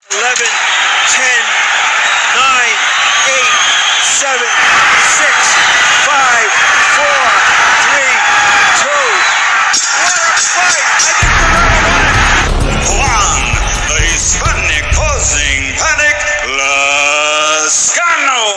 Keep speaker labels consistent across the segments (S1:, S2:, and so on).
S1: 11, 10, 9, 8, 7, 6, 5, 4, 3, 2. What a fight! I think Berlanga won it.
S2: Juan, the Hispanic causing panic, Lascano.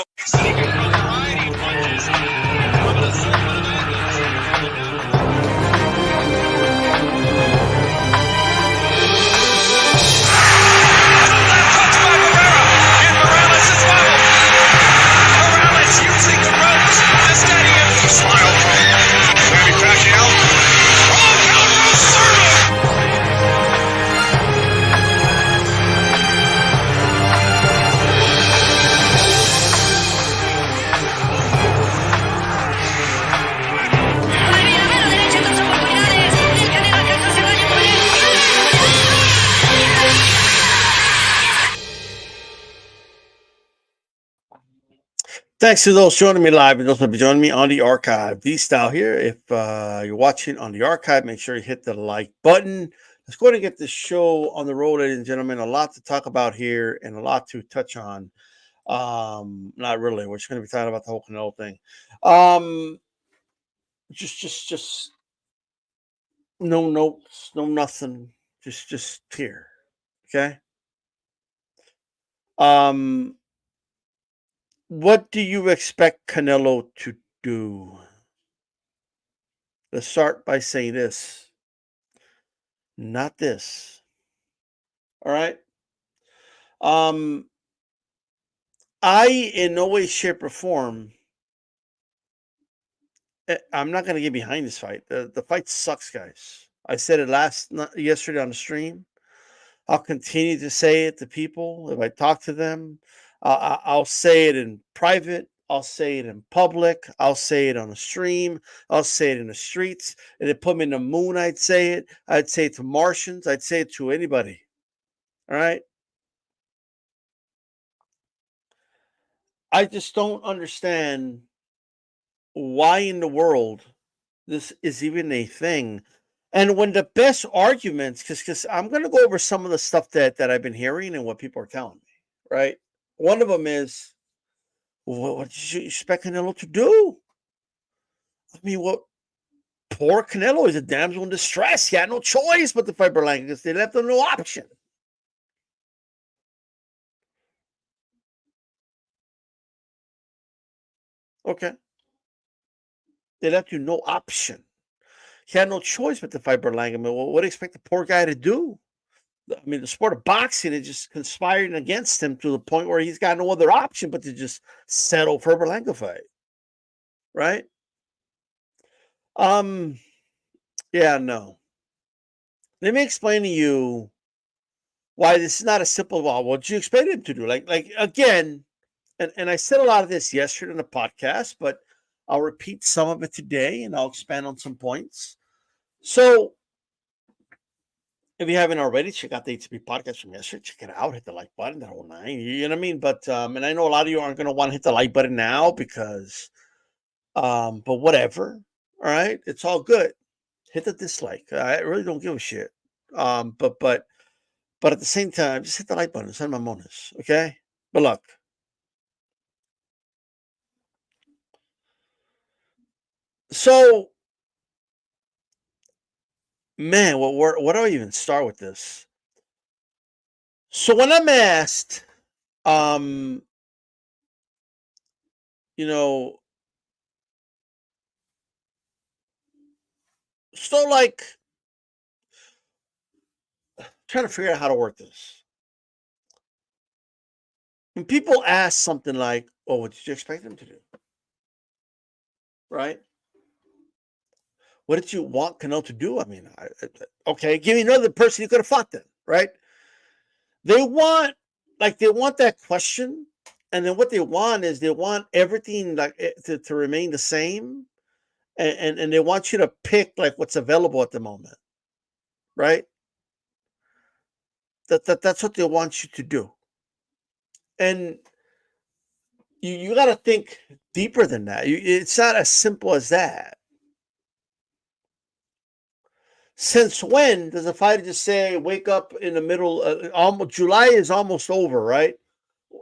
S3: Thanks to those joining me live and those who will be joining me on the archive. V-Style here. If you're watching on the archive, make sure you hit the like button. Let's go ahead and get this show on the road, ladies and gentlemen. A lot to talk about here and a lot to touch on. Not really. We're just going to be talking about the whole Canelo thing. Just no notes, no nothing. Just here. Okay. What do you expect Canelo to do? Let's start by saying this. Not this. All right. Um, I in no way, shape, or form. I'm not going to get behind this fight. The fight sucks, guys. I said it yesterday on the stream. I'll continue to say it to people if I talk to them. I'll say it in private. I'll say it in public. I'll say it on the stream. I'll say it in the streets. And they put me in the moon, I'd say it. I'd say it to Martians. I'd say it to anybody. All right. I just don't understand why in the world this is even a thing. And when the best arguments, because I'm going to go over some of the stuff that I've been hearing and what people are telling me, right? One of them is, what did you expect Canelo to do? I mean, what? Poor Canelo is a damsel in distress. He had no choice but to fight Berlanga because they left him no option. Okay. They left you no option. He had no choice but to fight Berlanga. I mean, what do you expect the poor guy to do? I mean, the sport of boxing is just conspiring against him to the point where he's got no other option but to just settle for a Berlanga fight. Right? Yeah, no. Let me explain to you why this is not a simple, well, what you expect him to do? Like again, and I said a lot of this yesterday in the podcast, but I'll repeat some of it today and I'll expand on some points. So if you haven't already, check out the HB podcast from yesterday. Check it out. Hit the like button, that whole nine. You know what I mean? But and I know a lot of you aren't going to want to hit the like button now because, but whatever. All right, it's all good. Hit the dislike. I really don't give a shit. But at the same time, just hit the like button. Send my bonus. Okay. Good luck. So, man, what do I even start with this? So when I'm asked, you know, so like trying to figure out how to work this. When people ask something like, "Oh, what did you expect them to do?" Right? What did you want Canelo to do? I mean, okay, give me another person you could have fought then, right? They want that question, and then what they want is they want everything like to remain the same, and they want you to pick like what's available at the moment, right? That's what they want you to do, and you got to think deeper than that. It's not as simple as that. Since when does a fighter just say, wake up in the middle? Almost July is almost over, right?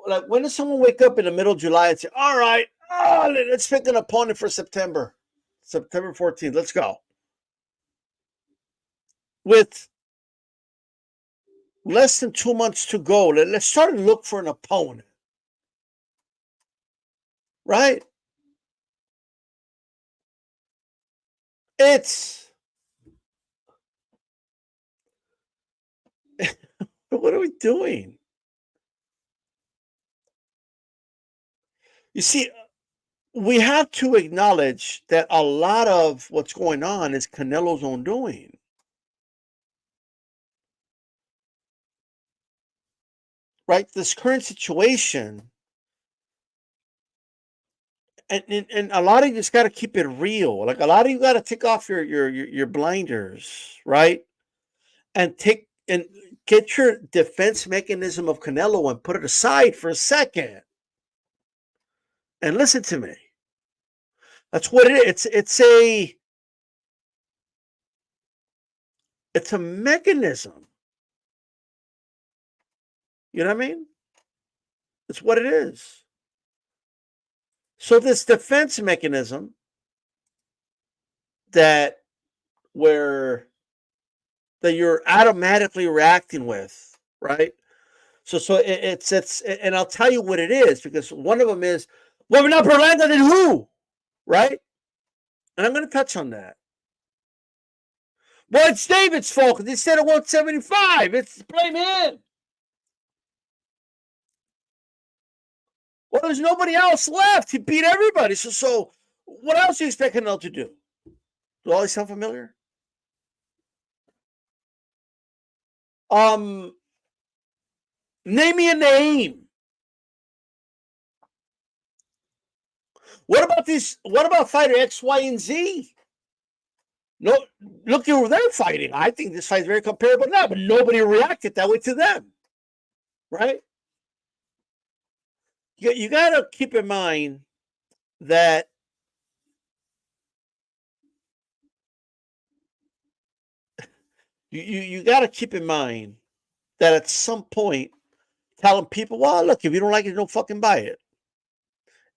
S3: Like, when does someone wake up in the middle of July and say, all right, let's pick an opponent for September 14th, let's go. With less than 2 months to go, let's start to look for an opponent, right? It's, what are we doing? You see, we have to acknowledge that a lot of what's going on is Canelo's own doing. Right? This current situation, and a lot of you just got to keep it real. Like, a lot of you got to take off your blinders, right? And get your defense mechanism of Canelo and put it aside for a second and listen to me. That's what it is. It's a mechanism. You know what I mean? It's what it is. So this defense mechanism that you're automatically reacting with, right? So it's and I'll tell you what it is, because one of them is, well, we're not Berlanga, then who? Right? And I'm going to touch on that. Well, it's David's fault because he said it 175. It's blame him. Well, there's nobody else left. He beat everybody. So what else do you expect Canelo to do? Do all these sound familiar? Name me a name. What about fighter X, Y, and Z? No, look who they're fighting. I think this fight's very comparable now, but nobody reacted that way to them, right? You got to keep in mind that you got to keep in mind that at some point, telling people, well, look, if you don't like it, don't fucking buy it,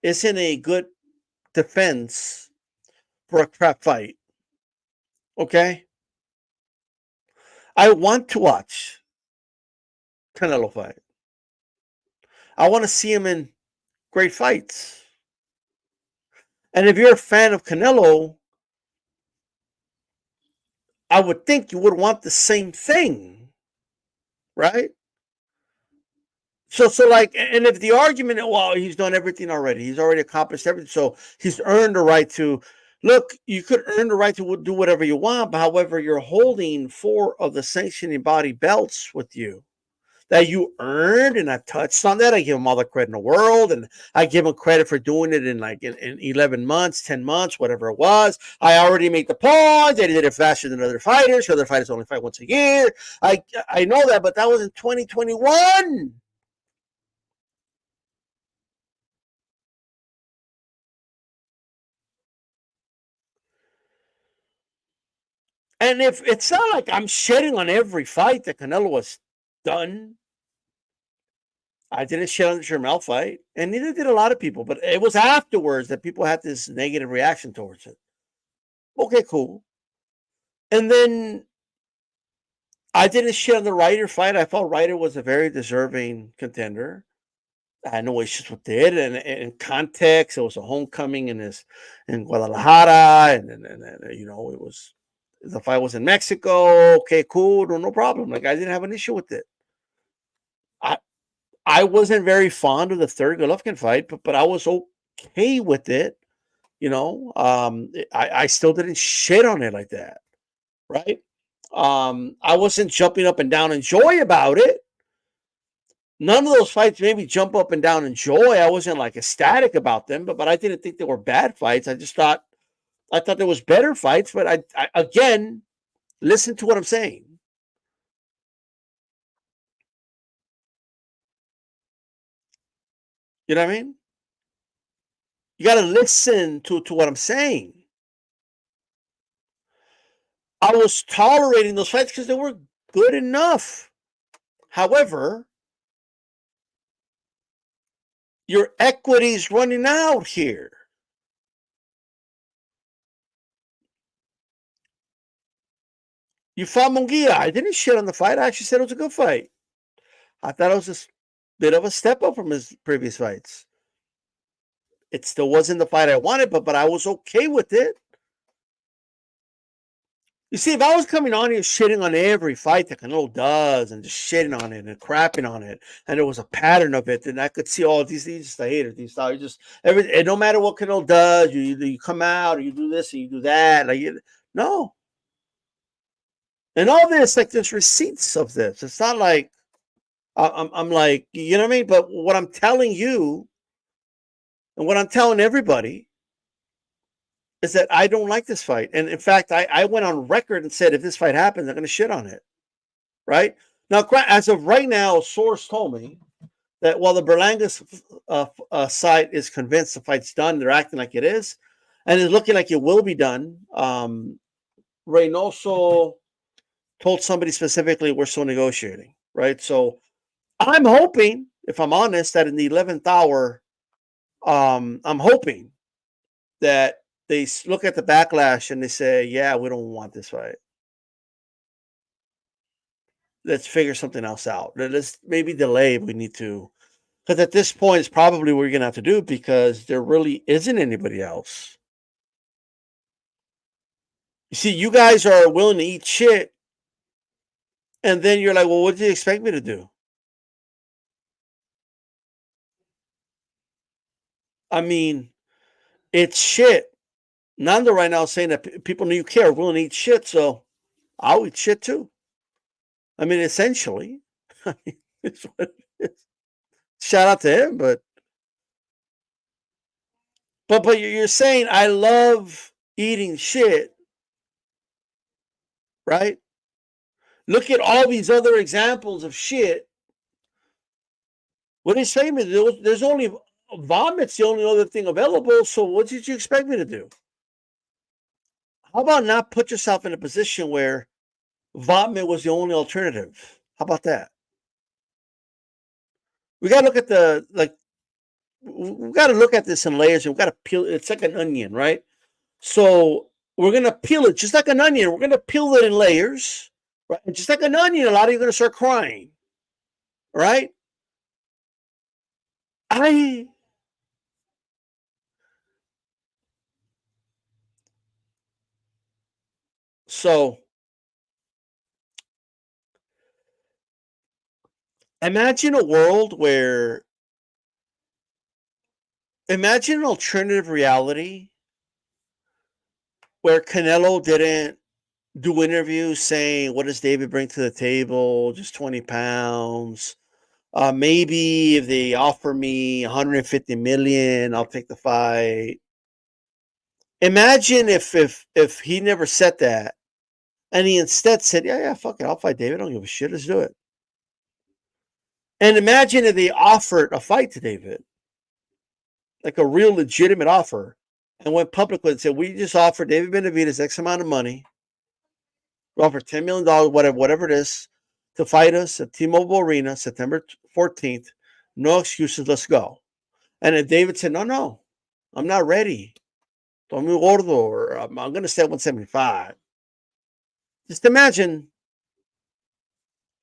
S3: isn't a good defense for a crap fight. Okay? I want to watch Canelo fight. I want to see him in great fights. And if you're a fan of Canelo, I would think you would want the same thing, right? So like, and if the argument, well, he's done everything already, he's already accomplished everything, so he's earned the right to look. You could earn the right to do whatever you want, but however, you're holding 4 of the sanctioning body belts with you that you earned, and I touched on that. I give him all the credit in the world, and I give him credit for doing it in 11 months, 10 months, whatever it was. I already made the point that he did it faster than other fighters. Other fighters only fight once a year. I know that, but that was in 2021. And if it's not like I'm shitting on every fight that Canelo has done. I didn't shit on the Jermell fight, and neither did a lot of people. But it was afterwards that people had this negative reaction towards it. Okay, cool. And then I didn't shit on the Ryder fight. I felt Ryder was a very deserving contender. I had no issues with it. And in context, it was a homecoming in Guadalajara, and you know, the fight was in Mexico. Okay, cool, no problem. Like, I didn't have an issue with it. I wasn't very fond of the third Golovkin fight, but I was okay with it. You know, I still didn't shit on it like that, right? I wasn't jumping up and down in joy about it. None of those fights made me jump up and down in joy. I wasn't like ecstatic about them, but I didn't think they were bad fights. I thought there was better fights, but I again, listen to what I'm saying. You know what I mean? You got to listen to what I'm saying. I was tolerating those fights because they were good enough. However, your equity's running out here. You fought Munguia. I didn't shit on the fight. I actually said it was a good fight. I thought it was a bit of a step up from his previous fights. It still wasn't the fight I wanted, but I was okay with it. You see, if I was coming on here shitting on every fight that Canelo does and just shitting on it and crapping on it, and there was a pattern of it, then I could see, oh, these just the haters. These you just and no matter what Canelo does, you come out or you do this or you do that. Like no. And all this, like there's receipts of this. It's not like I'm like, you know what I mean? But what I'm telling you and what I'm telling everybody is that I don't like this fight. And in fact, I went on record and said if this fight happens, I'm going to shit on it. Right? Now, as of right now, a source told me that while the Berlanga site is convinced the fight's done, they're acting like it is, and it's looking like it will be done. Reynoso told somebody specifically we're still negotiating, right? So I'm hoping, if I'm honest, that in the 11th hour, I'm hoping that they look at the backlash and they say, yeah, we don't want this fight. Let's figure something else out. Let's maybe delay if we need to. Because at this point, it's probably what we're going to have to do because there really isn't anybody else. You see, you guys are willing to eat shit. And then you're like, well, what do you expect me to do? I mean, it's shit. Nando right now is saying that people you care are willing to eat shit. So I'll eat shit too. I mean, essentially, it's what it is. Shout out to him, but you're saying I love eating shit, right? Look at all these other examples of shit. What he's saying is there's only vomit's the only other thing available. So what did you expect me to do? How about not put yourself in a position where vomit was the only alternative? How about that? We got to look at we got to look at this in layers, and we got to peel. It's like an onion, right? So we're gonna peel it just like an onion. We're gonna peel it in layers, right? And just like an onion, a lot of you are gonna start crying, right? I so imagine a world where imagine an alternative reality where Canelo didn't do interviews saying, what does David bring to the table? Just 20 pounds. Maybe if they offer me 150 million, I'll take the fight. Imagine if he never said that and he instead said, yeah, fuck it, I'll fight David. I don't give a shit. Let's do it. And imagine if they offered a fight to David, like a real legitimate offer, and went public with it and said, we just offered David Benavidez X amount of money. We offered $10 million, whatever it is, to fight us at T-Mobile Arena, September 14th. No excuses. Let's go. And if David said, no, I'm not ready. Tomo gordo, or I'm going to stay at 175. Just imagine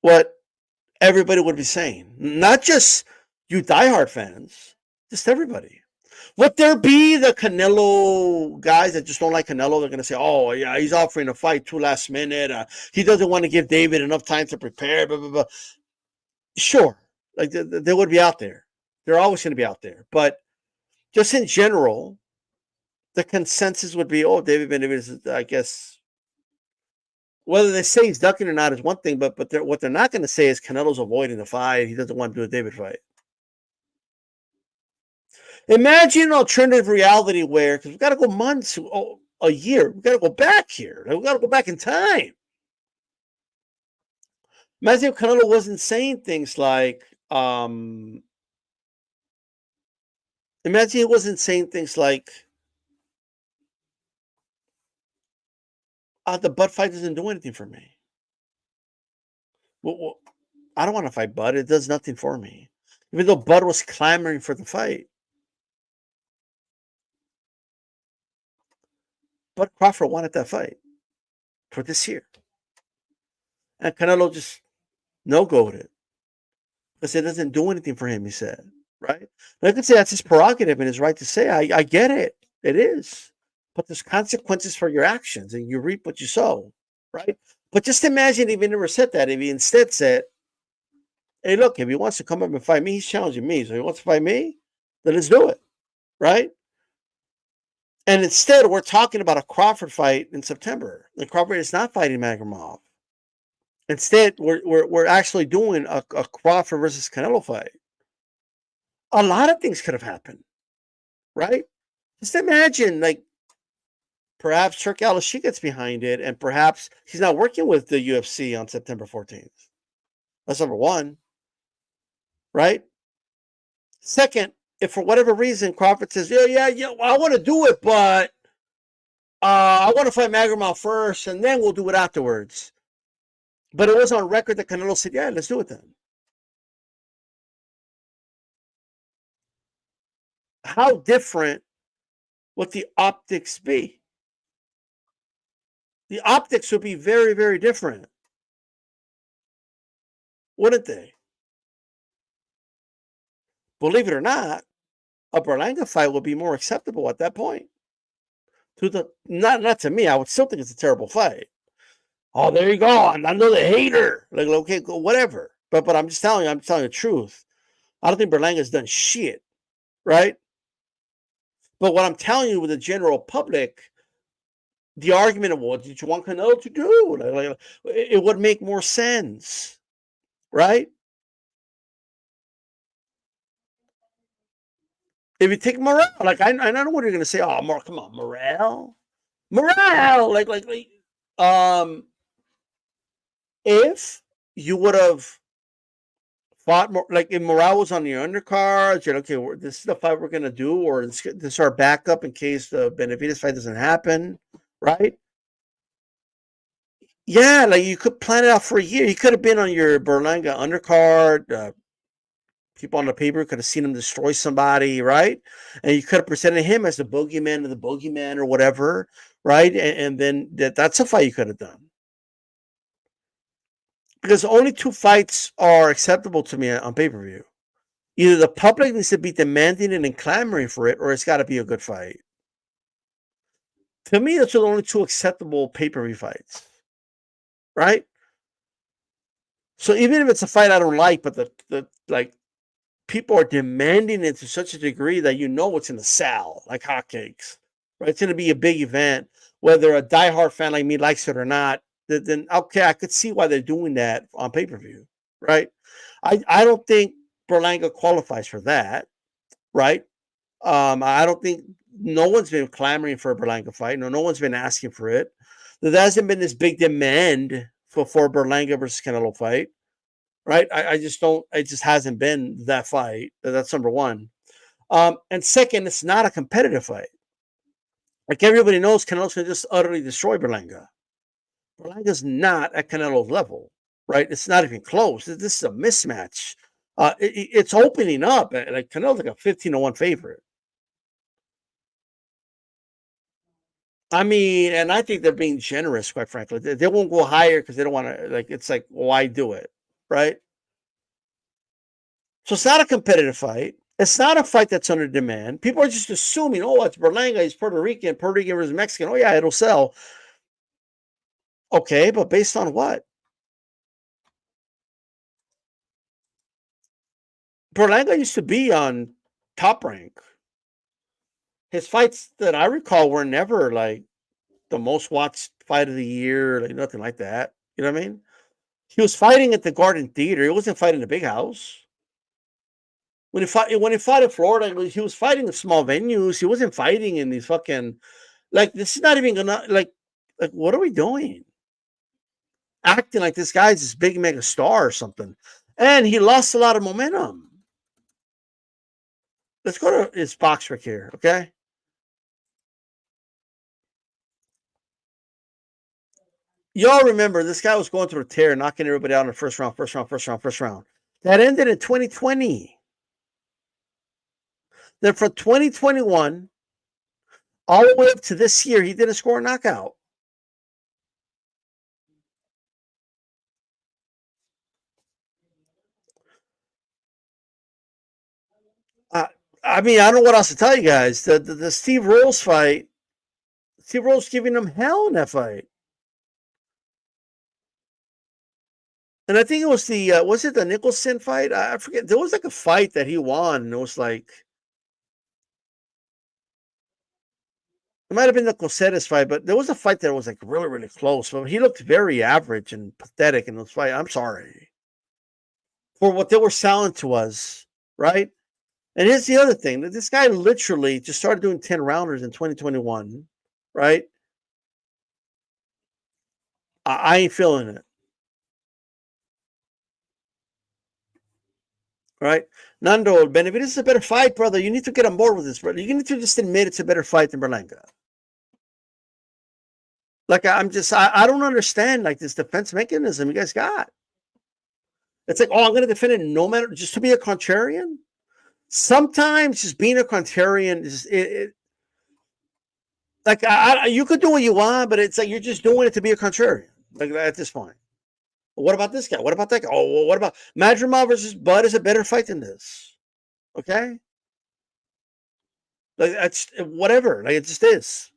S3: what everybody would be saying. Not just you diehard fans, just everybody. Would there be the Canelo guys that just don't like Canelo? They're going to say, oh, yeah, he's offering a fight too last minute. He doesn't want to give David enough time to prepare, blah, blah, blah. Sure. Like, they would be out there. They're always going to be out there. But just in general, the consensus would be, oh, David Benavidez, I guess, whether they say he's ducking or not is one thing, but what they're not going to say is Canelo's avoiding the fight. He doesn't want to do a David fight. Imagine an alternative reality where, because we've got to go months, a year, we've got to go back here. We've got to go back in time. Imagine if Canelo wasn't saying things like, imagine he wasn't saying things like, The Bud fight doesn't do anything for me. Well, I don't want to fight Bud. It does nothing for me. Even though Bud was clamoring for the fight. Bud Crawford wanted that fight for this year. And Canelo just no-goed it. Because it doesn't do anything for him, he said. Right? And I could say that's his prerogative and his right to say, I get it. It is. But there's consequences for your actions, and you reap what you sow. Right? But just imagine if he never said that. If he instead said, hey, look, if he wants to come up and fight me, he's challenging me. So he wants to fight me, then let's do it. Right? And instead, we're talking about a Crawford fight in September. The Crawford is not fighting Magomedov. Instead, we're actually doing a Crawford versus Canelo fight. A lot of things could have happened, right? Just imagine, like, perhaps Turk Al-Ashi gets behind it, and perhaps he's not working with the UFC on September 14th. That's number one, right? Second, if for whatever reason Crawford says, yeah, I want to do it, but I want to fight Magomedov first, and then we'll do it afterwards. But it was on record that Canelo said, yeah, let's do it then. How different would the optics be? The optics would be very, very different, wouldn't they? Believe it or not, a Berlanga fight would be more acceptable at that point. To the not to me, I would still think it's a terrible fight. Oh, there you go, another hater. Like, okay, whatever. But I'm just telling you, I'm telling the truth. I don't think Berlanga's done shit, right? But what I'm telling you with the general public, the argument of what did you want Canelo to do? Like, it would make more sense, right? If you take Morale, like I know what you're gonna say. Oh, come on, Morale, um, if you would have fought more, like if Morale was on the undercard, said, okay, this is the fight we're gonna do, or this is our backup in case the Benavidez fight doesn't happen, right? Yeah, like you could plan it out for a year. He could have been on your Berlanga undercard. People on the paper could have seen him destroy somebody, right? And you could have presented him as the boogeyman or whatever, right? And then that's a fight you could have done. Because only two fights are acceptable to me on pay-per-view. Either the public needs to be demanding it and clamoring for it, or it's got to be a good fight. To me, those are the only two acceptable pay-per-view fights, right? So even if it's a fight I don't like, but the like people are demanding it to such a degree that you know it's going to sell like hotcakes, right? It's going to be a big event, whether a diehard fan like me likes it or not. Then okay, I could see why they're doing that on pay-per-view, right? I don't think Berlanga qualifies for that, right? I don't think no one's been clamoring for a Berlanga fight. No one's been asking for it. There hasn't been this big demand for Berlanga versus Canelo fight, right? I just don't. It just hasn't been that fight. That's number one. And second, it's not a competitive fight. Like everybody knows, Canelo's going to just utterly destroy Berlanga. Berlanga's not at Canelo's level, right? It's not even close. This is a mismatch. It's opening up. Like Canelo's like a 15-1 favorite. I mean, and I think they're being generous, quite frankly. They won't go higher because they don't want to. Like, it's like, why do it, right? So it's not a competitive fight. It's not a fight that's under demand. People are just assuming, oh, it's Berlanga. He's Puerto Rican versus Mexican. Oh, yeah, it'll sell. Okay, but based on what? Berlanga used to be on Top Rank. His fights that I recall were never like the most watched fight of the year, like nothing like that. You know what I mean? He was fighting at the Garden Theater. He wasn't fighting the big house. When he fought in Florida, he was fighting in small venues. He wasn't fighting in these fucking like this is not even gonna like what are we doing? Acting like this guy's this big mega star or something. And he lost a lot of momentum. Let's go to his box right here, okay? Y'all remember this guy was going through a tear, knocking everybody out in the first round. That ended in 2020. Then from 2021 all the way up to this year, he didn't score a knockout. I mean, I don't know what else to tell you guys. The Steve Rolls fight, Steve Rolls giving him hell in that fight. And I think it was was it the Nicholson fight? I forget. There was like a fight that he won. And it was like, it might have been the Coseres fight, but there was a fight that was like really, really close. But he looked very average and pathetic in those fights. I'm sorry for what they were selling to us, right? And here's the other thing: that this guy literally just started doing 10 rounders in 2021, right? I ain't feeling it. Right? Nando, Benavides is a better fight, brother. You need to get on board with this, brother. You need to just admit it's a better fight than Berlanga. Like, I don't understand, like, this defense mechanism you guys got. It's like, oh, I'm going to defend it no matter, just to be a contrarian. Sometimes just being a contrarian is, like, you could do what you want, but it's like you're just doing it to be a contrarian, like, at this point. What about this guy? What about that guy? Oh, well, what about Madrimal versus Bud is a better fight than this. Okay? Like, that's whatever. Like, it just is.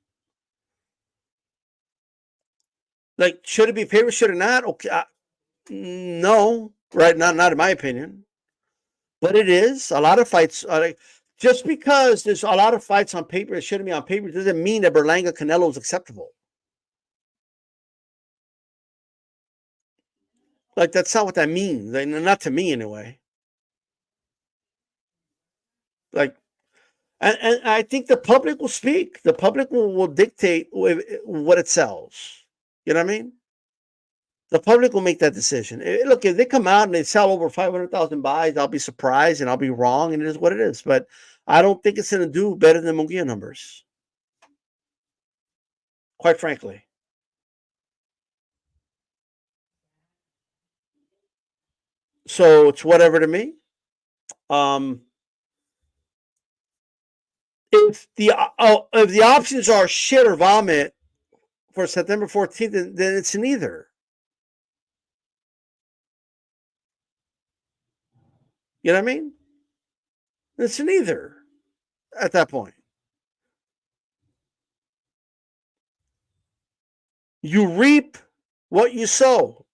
S3: Like, should it be favorite? Should it not? Okay, no, right? Not in my opinion. But it is a lot of fights. Like, just because there's a lot of fights on paper, it shouldn't be on paper, doesn't mean that Berlanga Canelo is acceptable. Like, that's not what that means. Like, not to me, anyway. Like, and I think the public will speak. The public will dictate what it sells. You know what I mean? The public will make that decision. Look, if they come out and they sell over 500,000 buys, I'll be surprised and I'll be wrong, and it is what it is. But I don't think it's going to do better than Munguia numbers, quite frankly. So it's whatever to me. If the options are shit or vomit for September 14th, then it's neither. You know what I mean? It's neither at that point. You reap what you sow.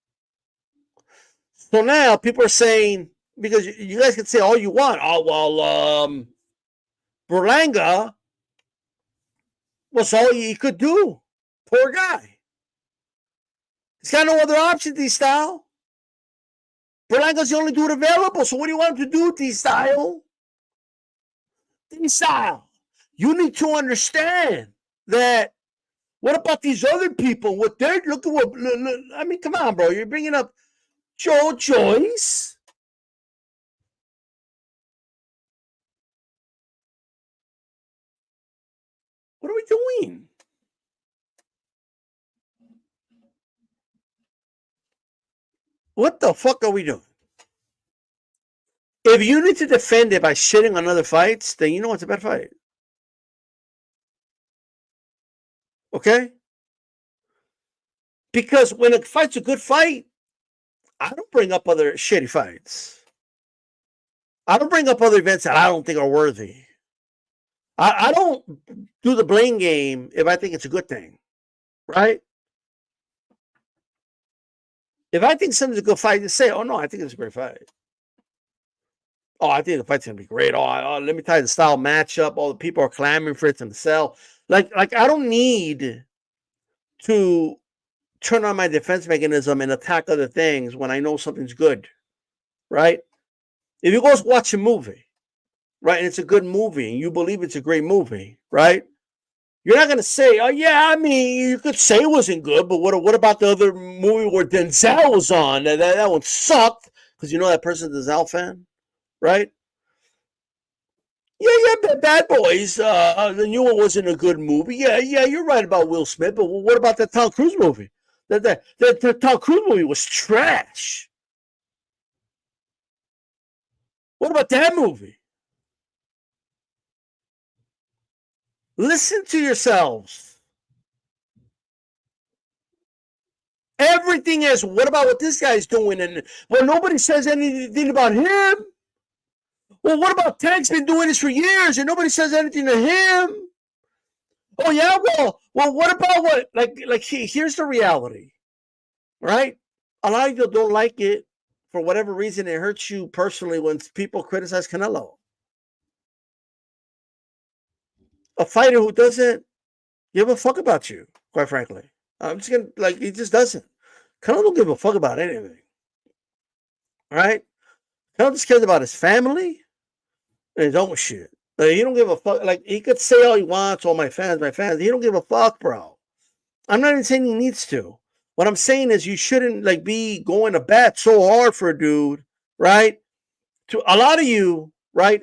S3: So now people are saying, because you guys can say all you want. Oh, well, Berlanga was all he could do. Poor guy. He's got no other option, D-Style. Berlanga's the only dude available. So what do you want him to do, D-Style? D-Style, you need to understand that. What about these other people? What they're looking at? I mean, come on, bro. You're bringing up Joe Joyce. What are we doing? What the fuck are we doing? If you need to defend it by shitting on other fights, then you know it's a bad fight. Okay? Because when a fight's a good fight, I don't bring up other shitty fights. I don't bring up other events that I don't think are worthy. I don't do the blame game if I think it's a good thing, right? If I think something's a good fight, just say, oh, no, I think it's a great fight. Oh, I think the fight's going to be great. Oh, let me tell you the style matchup. All the people are clamoring for it to sell. Like I don't need to turn on my defense mechanism and attack other things when I know something's good, right? If you go watch a movie, right, and it's a good movie, and you believe it's a great movie, right? You're not going to say, oh, yeah, I mean, you could say it wasn't good, but what about the other movie where Denzel was on? That one sucked, because you know that person's a Denzel fan, right? Yeah, Bad Boys, the new one wasn't a good movie. Yeah, you're right about Will Smith, but what about that Tom Cruise movie? The Tom Cruise movie was trash. What about that movie? Listen to yourselves. Everything is, what about what this guy's doing? And well, nobody says anything about him. Well, what about Tank's been doing this for years and nobody says anything to him? Oh yeah, well, what about what? Like here's the reality, right? A lot of you don't like it for whatever reason. It hurts you personally when people criticize Canelo, a fighter who doesn't give a fuck about you. Quite frankly, I'm just gonna like he just doesn't. Canelo don't give a fuck about anything, right? Canelo just cares about his family and his own shit. Like, he don't give a fuck. Like he could say all he wants, all my fans. He don't give a fuck, bro. I'm not even saying he needs to. What I'm saying is you shouldn't like be going to bat so hard for a dude, right? To a lot of you, right?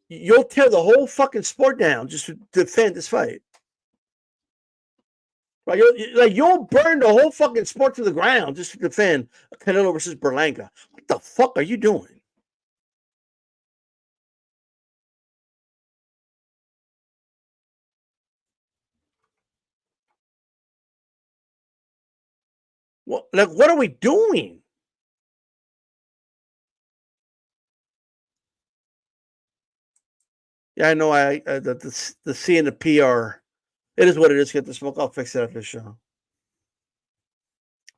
S3: You'll tear the whole fucking sport down just to defend this fight. Right? You'll burn the whole fucking sport to the ground just to defend Canelo versus Berlanga. What the fuck are you doing? What are we doing? Yeah, I know. The C and the P are. It is what it is. Get the smoke. I'll fix it after the show.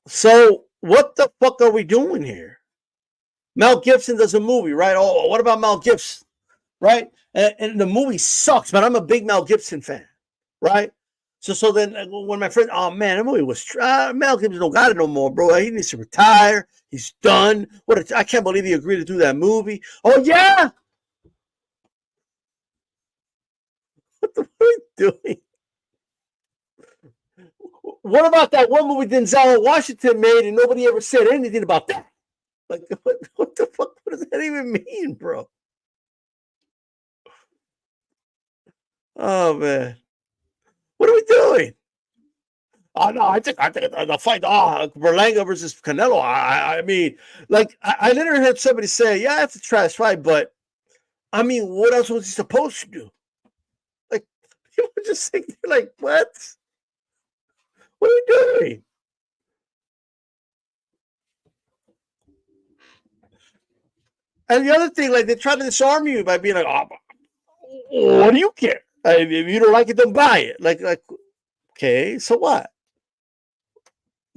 S3: So what the fuck are we doing here? Mel Gibson does a movie, right? Oh, what about Mel Gibson, right? And the movie sucks, but I'm a big Mel Gibson fan, right? So then when my friend, oh man, the movie was Mel Gibson don't got it no more, bro. He needs to retire. He's done. I can't believe he agreed to do that movie. Oh yeah. What the fuck are you doing? What about that one movie Denzel Washington made and nobody ever said anything about that? Like, what the fuck? What does that even mean, bro? Oh man, what are we doing? Oh no, I think the fight. Oh, Berlanga versus Canelo. I mean, like I literally heard somebody say, "Yeah, it's a trash fight," but I mean, what else was he supposed to do? Like, people just think they're like, "What? What are you doing?" And the other thing, like, they try to disarm you by being like, "Oh, what do you care? If you don't like it, don't buy it." Like, okay, so what?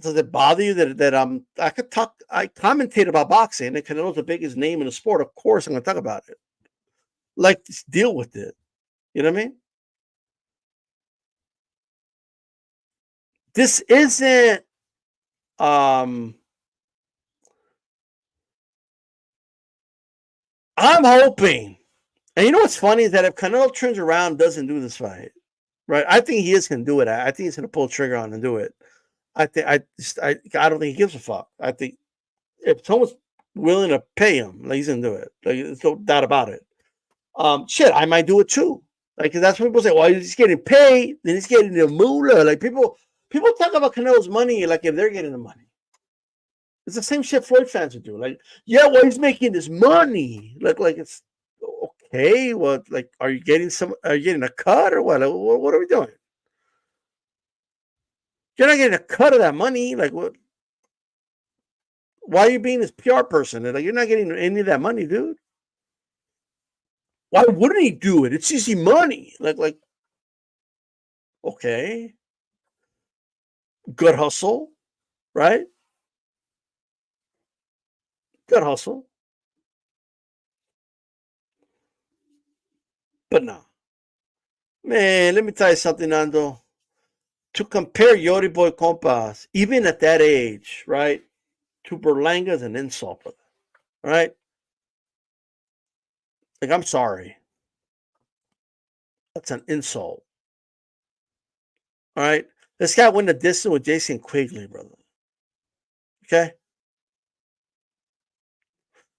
S3: Does it bother you that I could talk? I commentate about boxing, and Canelo's the biggest name in the sport. Of course, I'm going to talk about it. Like, just deal with it. You know what I mean? This isn't. I'm hoping, and you know what's funny is that if Canelo turns around, doesn't do this fight, right? I think he is going to do it. I think he's going to pull the trigger on and do it. I don't think he gives a fuck. I think if someone's willing to pay him, like he's going to do it. Like there's no doubt about it. Shit, I might do it too. Like that's what people say. Well, he's getting paid, then he's getting the moolah. Like people talk about Canelo's money like if they're getting the money. It's the same shit Floyd fans would do. Like, yeah, well, he's making this money. Like it's okay. Well, like, are you getting a cut or what? Like, what are we doing? You're not getting a cut of that money. Like, what? Why are you being this PR person? Like, you're not getting any of that money, dude. Why wouldn't he do it? It's easy money. Like, okay, good hustle, right? Good hustle, but no, man. Let me tell you something, Nando. To compare Yori Boy Compas, even at that age, right, to Berlanga is an insult, brother. Right? Like, I'm sorry. That's an insult. All right? This guy went the distance with Jason Quigley, brother. Okay?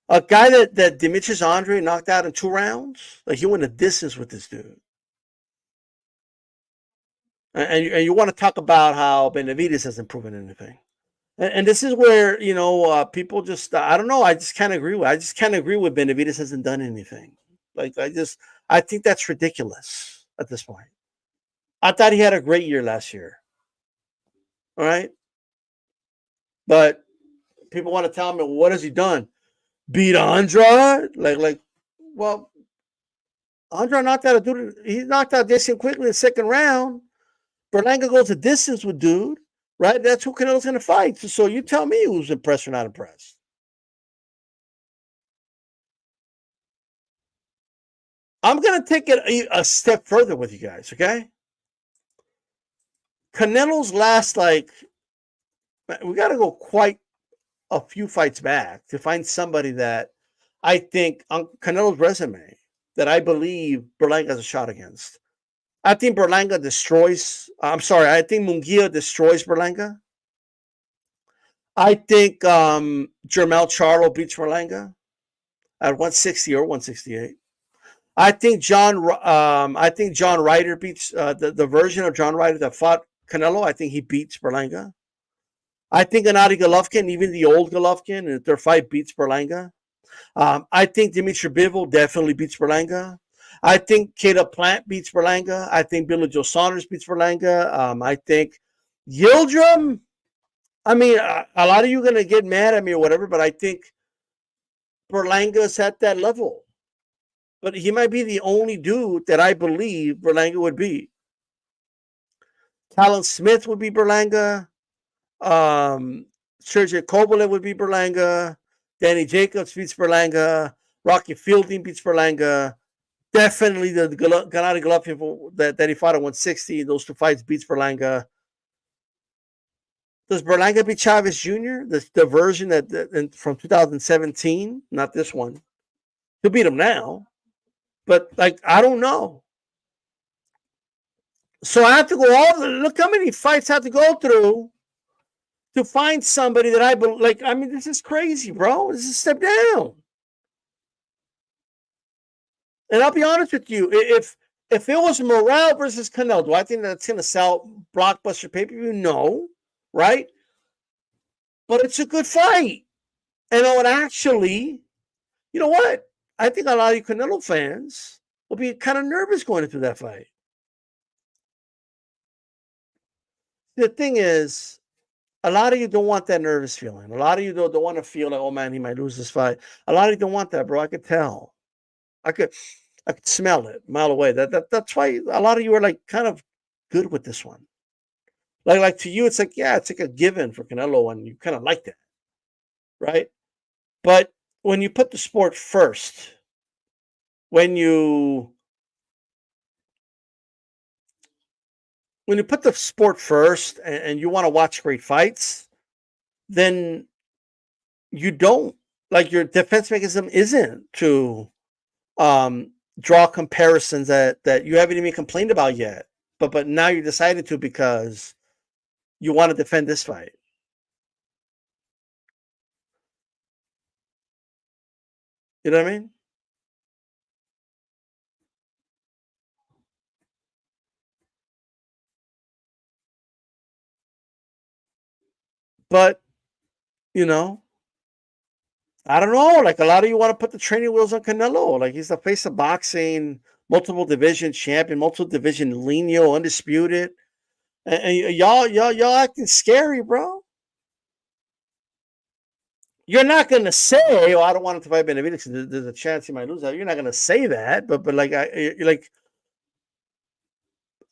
S3: A guy that Demetrius Andre knocked out in 2 rounds, like he went the distance with this dude. And you want to talk about how Benavidez hasn't proven anything. And this is where people just I don't know. I just can't agree with. I just can't agree with Benavidez hasn't done anything. Like I think that's ridiculous at this point. I thought he had a great year last year. All right, but people want to tell me, well, what has he done? Beat Andra? Well, Andra knocked out a dude. He knocked out Jason quickly in the second round. Berlanga goes the distance with dude, right? That's who Canelo's going to fight. So you tell me who's impressed or not impressed. I'm going to take it a step further with you guys, okay? Canelo's last, we got to go quite a few fights back to find somebody that I think on Canelo's resume that I believe Berlanga has a shot against. I think Berlanga destroys. I think Munguia destroys Berlanga. I think Jermel Charlo beats Berlanga at 160 or 168. I think John Ryder beats the version of John Ryder that fought Canelo. I think he beats Berlanga. I think Gennady Golovkin, even the old Golovkin, and their fight beats Berlanga. I think Dimitri Bivol definitely beats Berlanga. I think Caleb Plant beats Berlanga. I think Billy Joe Saunders beats Berlanga. I think Yildirim. I mean, a lot of you are going to get mad at me or whatever, but I think Berlanga's at that level. But he might be the only dude that I believe Berlanga would be. Callum Smith would be Berlanga. Sergey Kovalev would be Berlanga. Danny Jacobs beats Berlanga. Rocky Fielding beats Berlanga. Definitely the Gennady Golovkin that he fought at 160. Those two fights beats Berlanga. Does Berlanga beat Chavez Jr.? The version from 2017, not this one. He'll beat him now, but I don't know. So I have to go look how many fights I have to go through to find somebody that I like. I mean, this is crazy, bro. This is a step down. And I'll be honest with you, if it was Morale versus Canelo, do I think that's going to sell blockbuster pay-per-view? No, right? But it's a good fight. And I would actually, you know what? I think a lot of you Canelo fans will be kind of nervous going into that fight. The thing is, a lot of you don't want that nervous feeling. A lot of you don't want to feel like, oh man, he might lose this fight. A lot of you don't want that, bro. I could tell. I could smell it a mile away. That's why a lot of you are kind of good with this one. Like to you, it's it's a given for Canelo, and you kind of like that, right? But when you put the sport first, when you put the sport first and you want to watch great fights, then you don't your defense mechanism isn't to draw comparisons that you haven't even complained about yet, but now you decided to because you want to defend this fight. You know what I mean? But I don't know. A lot of you want to put the training wheels on Canelo. He's the face of boxing, multiple division champion, multiple division lineal, undisputed. And y'all acting scary, bro. You're not gonna say, "Oh, I don't want him to fight Benavidez. There's a chance he might lose." You're not gonna say that, but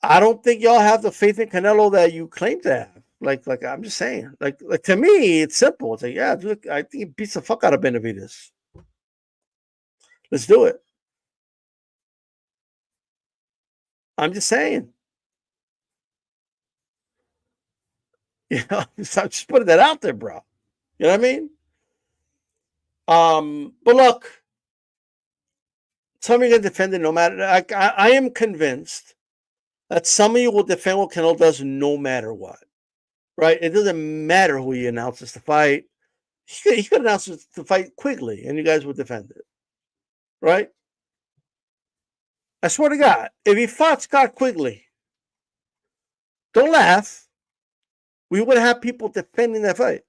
S3: I don't think y'all have the faith in Canelo that you claim to have. I'm just saying. To me, it's simple. It's yeah, dude, I think he beats the fuck out of Benavidez. Let's do it. I'm just saying. I'm just putting that out there, bro. You know what I mean? But look, some of you are gonna defend it no matter. I am convinced that some of you will defend what Canelo does no matter what. Right? It doesn't matter who he announces to fight. He could announce the fight quickly, and you guys would defend it. Right? I swear to God, if he fought Scott Quigley, don't laugh, we would have people defending that fight.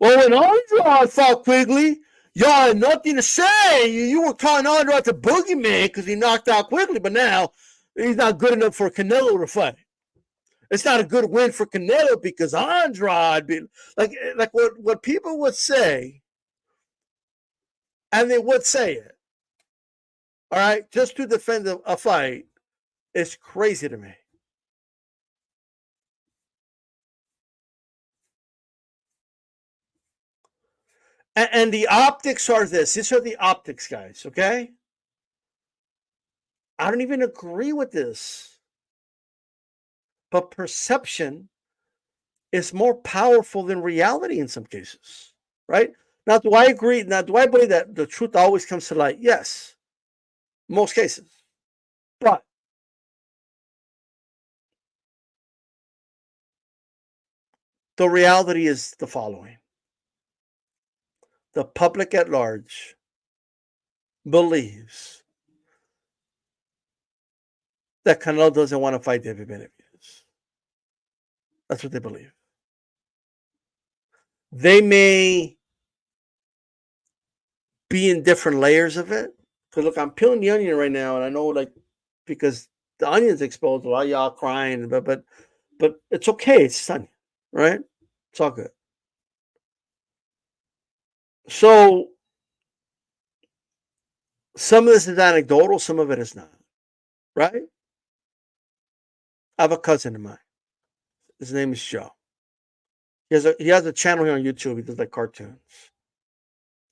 S3: Well, when Andrade fought Quigley, y'all had nothing to say. You were calling Andrade the boogeyman because he knocked out Quigley, but now he's not good enough for Canelo to fight. It's not a good win for Canelo because Andrade, like what people would say, and they would say it, all right, just to defend a fight is crazy to me. And the optics are this. These are the optics, guys, okay? I don't even agree with this. But perception is more powerful than reality in some cases, right? Now, do I agree? Now, do I believe that the truth always comes to light? Yes, most cases. But the reality is the following: the public at large believes that Canelo doesn't want to fight David Benavidez. That's what they believe. They may be in different layers of it. Because look, I'm peeling the onion right now, and I know like because the onion's exposed, a lot of y'all crying, but it's okay. It's onion, right? It's all good. So some of this is anecdotal, some of it is not, right? I have a cousin of mine. His name is Joe. He has a channel here on YouTube. He does like cartoons.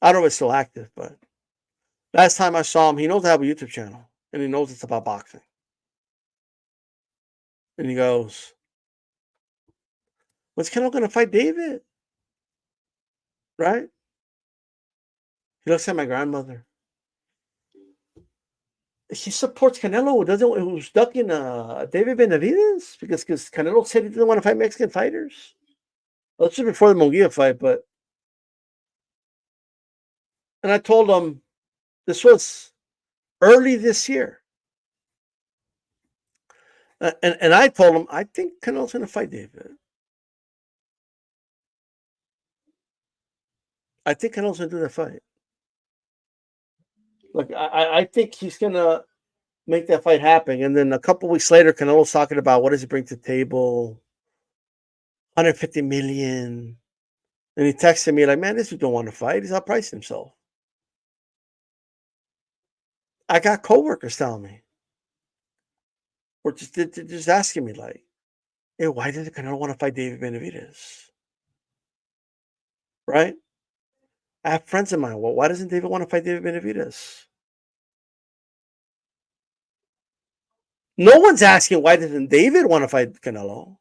S3: I don't know if it's still active, but last time I saw him, he knows I have a YouTube channel and he knows it's about boxing. And he goes, "When's Canelo gonna fight David?" Right? He looks at my grandmother. She supports Canelo. Who's ducking David Benavidez because Canelo said he didn't want to fight Mexican fighters. Well, this was before the Munguia fight, and I told him this was early this year. And I told him, I think Canelo's going to fight David. I think Canelo's going to do that fight. Like, I think he's going to make that fight happen. And then a couple weeks later, Canelo's talking about what does he bring to the table? 150 million. And he texted me like, man, this dude don't want to fight. He's outpriced himself. I got coworkers telling me. Or just asking me like, hey, why does Canelo want to fight David Benavidez? Right? I have friends of mine. Well, why doesn't David want to fight David Benavidez? No one's asking why doesn't David want to fight Canelo.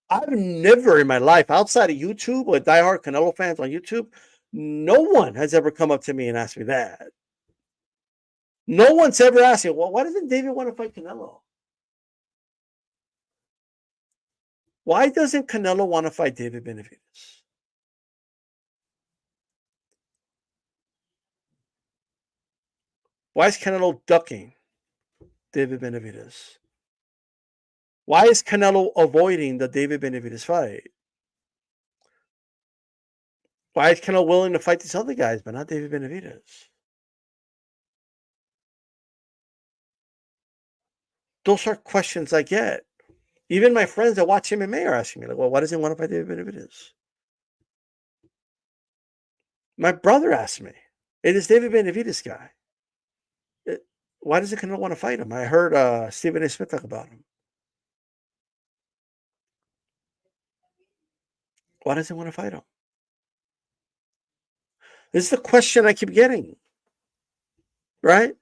S3: I've never in my life, outside of YouTube with diehard Canelo fans on YouTube, no one has ever come up to me and asked me that. No one's ever asked me, well, why doesn't David want to fight Canelo? Why doesn't Canelo want to fight David Benavidez? Why is Canelo ducking David Benavidez? Why is Canelo avoiding the David Benavidez fight? Why is Canelo willing to fight these other guys, but not David Benavidez? Those are questions I get. Even my friends that watch MMA are asking me, like, well, why doesn't he want to fight David Benavidez? My brother asked me, hey, this David Benavidez guy, why does Canelo want to fight him? I heard Stephen A. Smith talk about him. Why does he want to fight him? This is the question I keep getting. Right?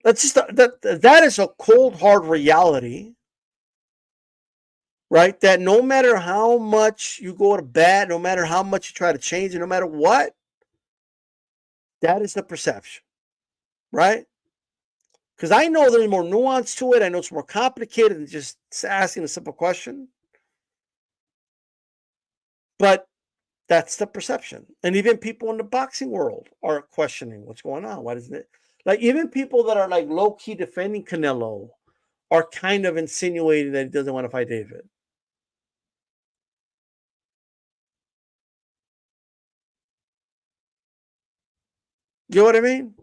S3: That's just that is a cold, hard reality. Right? That no matter how much you go to bat, no matter how much you try to change it, no matter what, that is the perception. Right? Because I know there's more nuance to it. I know it's more complicated than just asking a simple question. But that's the perception. And even people in the boxing world are questioning what's going on. Why doesn't it? Like, even people that are like low key defending Canelo are kind of insinuating that he doesn't want to fight David. You know what I mean?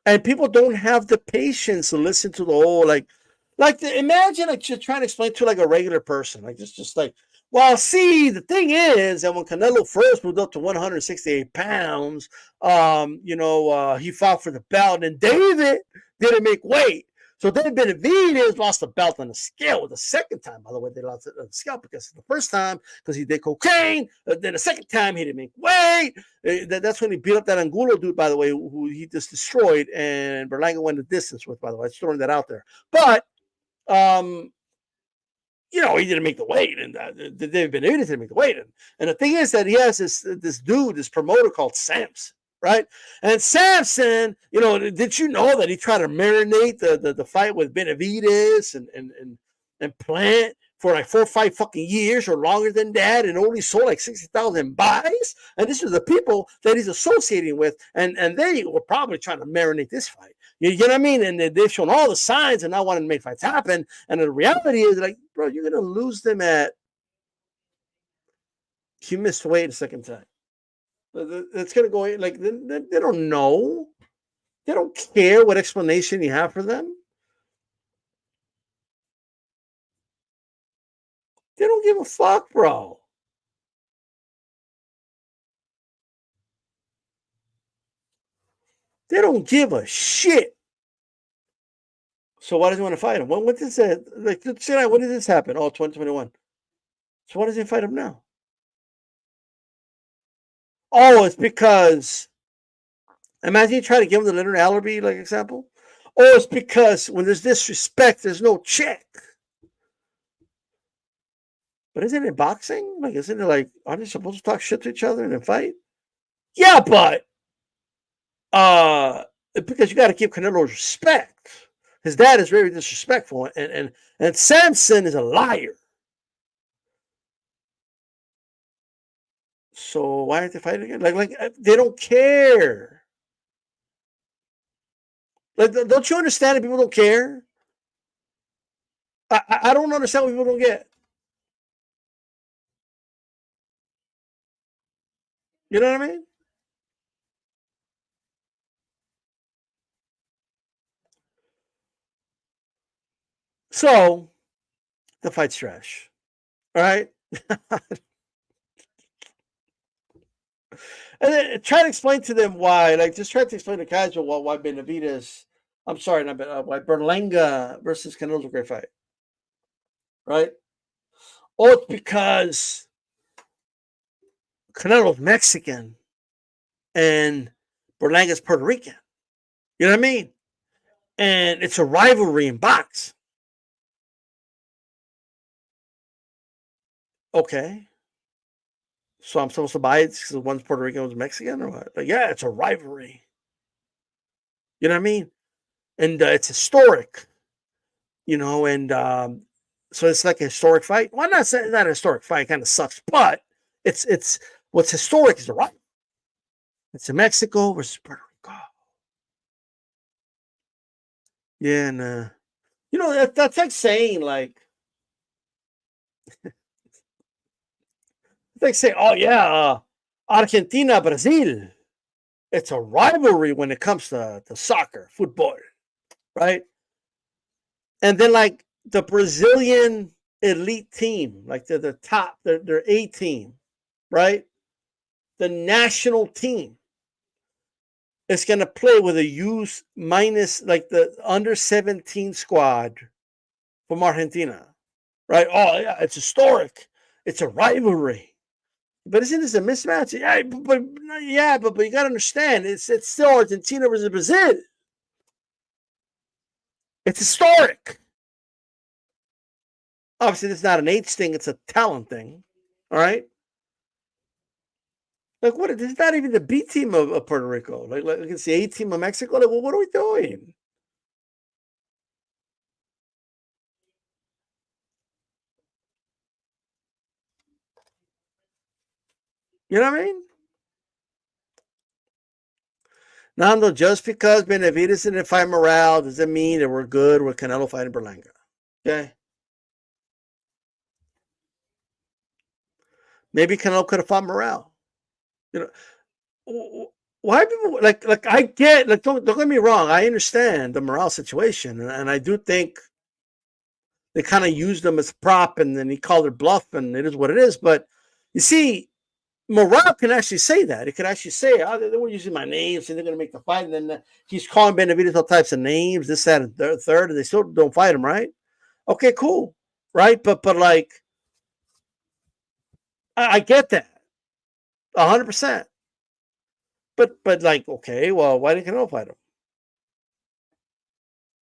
S3: And people don't have the patience to listen to the whole imagine like just trying to explain to like a regular person, like just like, well, see, the thing is that when Canelo first moved up to 168 pounds, he fought for the belt, and David didn't make weight. So then Benavidez lost the belt on the scale the second time. By the way, they lost it on the scale because the first time because he did cocaine. Then the second time he didn't make weight. That's when he beat up that Angulo dude, by the way, who he just destroyed, and Berlanga went the distance with, by the way. I'm just throwing that out there. But, um, he didn't make the weight, and David Benavidez didn't make the weight. And the thing is that he has this dude, this promoter called Samson, right? And Samson, did you know that he tried to marinate the fight with Benavidez and Plant for like 4 or 5 fucking years or longer than that, and only sold like 60,000 buys? And this is the people that he's associating with, and they were probably trying to marinate this fight. You know what I mean? And they've shown all the signs and not wanting to make fights happen. And the reality is, like, bro, you're gonna lose them at. You missed weight a second time. It's gonna go like they don't know. They don't care what explanation you have for them. They don't give a fuck, bro. They don't give a shit. So why does he want to fight him? What does that like? When did this happen? Oh, 2021. So why does he fight him now? Oh, it's because imagine you try to give him the Leonard Allerby like example. Oh, it's because when there's disrespect, there's no check. But isn't it boxing? Like, isn't it like, aren't they supposed to talk shit to each other and then fight? Yeah, but because you got to give Canelo respect. His dad is very disrespectful, and Samson is a liar. So why aren't they fighting again? Like they don't care. Like, don't you understand that people don't care? I don't understand what people don't get. You know what I mean? So the fight's trash. All right. And then try to explain to them why. Like, just try to explain to Kaiser why Benavidez. I'm sorry, not why Berlanga versus Canelo's a great fight, right? Oh, it's because Canelo's Mexican and Berlanga's Puerto Rican. You know what I mean? And it's a rivalry in box. Okay. So I'm supposed to buy it because one's Puerto Rican, one's Mexican, or what? Like, yeah, it's a rivalry. You know what I mean? And it's historic, and so it's like a historic fight. Well, not a historic fight, kind of sucks, but it's what's historic is the right. It's in Mexico versus Puerto Rico. Yeah, and that's like saying it's like saying, oh yeah, Argentina Brazil. It's a rivalry when it comes to soccer, football, right? And then like the Brazilian elite team, like they're the top, they're A team, right? The national team is going to play with a youth minus like the under 17 squad from Argentina, right? Oh yeah, it's historic. It's a rivalry. But isn't this a mismatch? But you got to understand, it's still Argentina versus Brazil. It's historic. Obviously, it's not an age thing; it's a talent thing. All right. Like what? This is not even the B team of Puerto Rico. Like it's the A team of Mexico. Like, well, what are we doing? You know what I mean? Nando, just because Benavidez didn't fight Morale doesn't mean that we're good with Canelo fighting Berlanga. Okay. Maybe Canelo could have fought Morale. You know, why people like I get like don't get me wrong, I understand the morale situation, and I do think they kind of used them as a prop, and then he called it bluff, and it is what it is. But you see, morale can actually say that. It could actually say, "Oh, they were using my name, so they're going to make the fight." And then he's calling Benavidez all types of names, this, that, and third, and they still don't fight him, right? Okay, cool, right? But like, I get that 100%. But like, okay, well, why didn't Canelo fight him?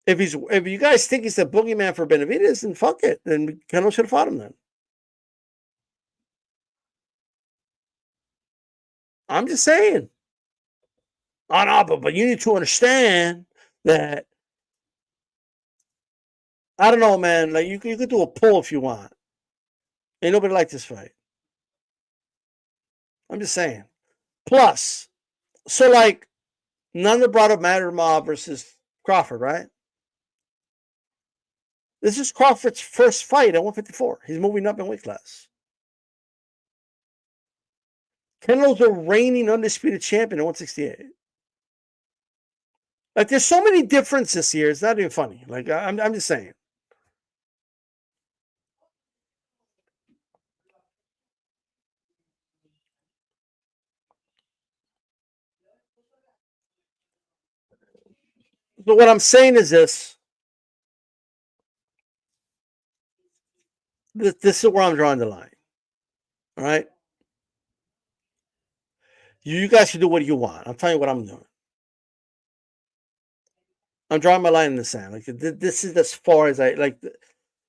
S3: If you guys think he's the boogeyman for Benavidez, then fuck it. Then Canelo should have fought him then. I'm just saying. Oh no, but you need to understand that I don't know, man. Like you could do a poll if you want. Ain't nobody like this fight. I'm just saying. Plus, so like none of the brought up Mattermob versus Crawford, right? This is Crawford's first fight at 154. He's moving up in weight class. Canelo's the reigning undisputed champion at 168. Like there's so many differences here. It's not even funny. Like I'm just saying. So what I'm saying is this. This is where I'm drawing the line. All right. You guys can do what you want. I'm telling you what I'm doing. I'm drawing my line in the sand. Like this is as far as I like.